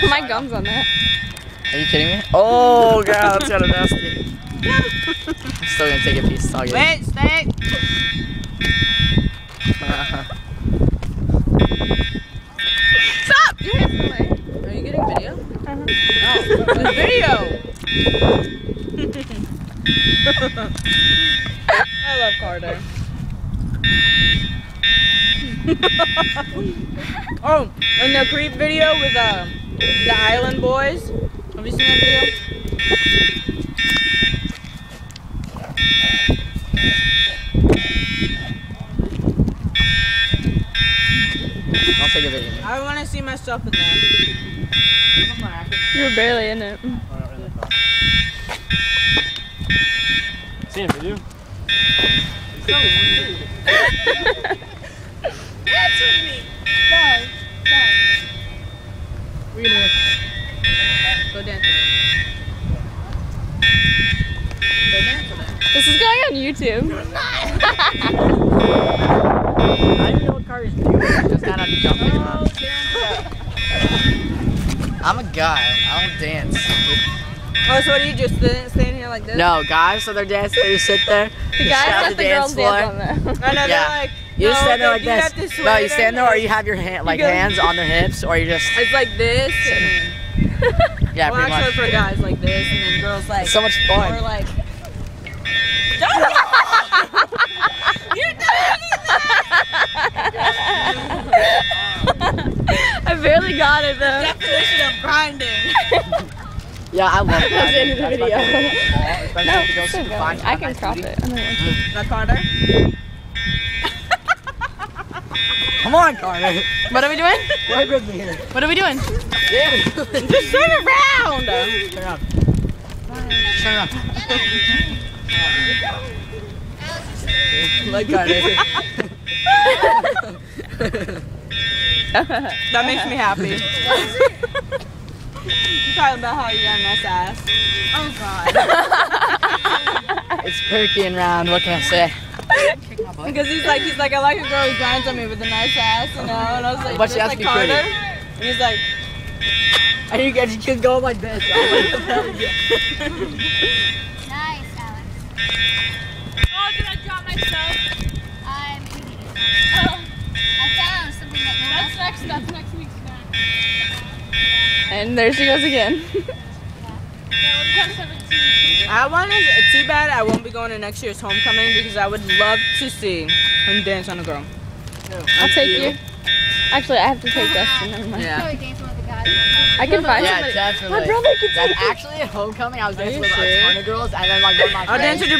My gum's on that. Are you kidding me? Oh, God, that's kind of nasty. I'm still gonna take a piece. It's all good. Wait, stay. Stop! Your hands away. Are you getting video? Uh-huh. Oh, the video. I love Carter. Oh, and the creep video with the Island Boys. Have you seen that video? I'll take a video. I want to see myself in there. You were barely in it. Seen a video? Dance with me. Bye. We're gonna Go dance with me. Go dance with me. This is going on YouTube. I didn't know what Carter's doing. Just kind of jumping around. I'm a guy. I don't dance. Oh, so what do you just stand here like this? No, guys, so they're dancing. They just sit there. The guys let the girls dance on that. I know, Yeah. they're like, You just stand there like you have to this. sway No, you their stand there, or hips. you have your hand, like go- hands on their hips, or you just. It's like this, and then, Yeah, well, pretty actually much. for guys like this, and then girls like, It's so much fun. or like, I barely got it though. definition of grinding. Yeah, I love that. That's the end of the video. No, if you go super fine. I can crop it. I don't want to. Now Carter. Come on, Carter. What are we doing? Right with me here. What are we doing? Yeah. Just turn around. Turn around. Turn around. Like Carter. That makes me happy. I'm talking about how you got a nice ass. Oh God. It's perky and round. What can I say? Because he's like, I like a girl who grinds on me with a nice ass, you know. And I was like, But she just has to like be Carter. pretty. And he's like, And you can go like this. Nice, Alex. Oh, did I drop my stuff? I'm eating it. I found something that no one else That's next week's snack. And there she goes again. I want to, too bad I won't be going to next year's homecoming because I would love to see him dance on a girl. I'll take you. Actually, I have to take Justin. Never mind. Yeah. probably dancing with the guys. I can find Yeah, somebody. definitely. My brother can That's take it. actually at homecoming. I was dancing you with a serious? ton of girls, and then like one of my I'll dance friends. with your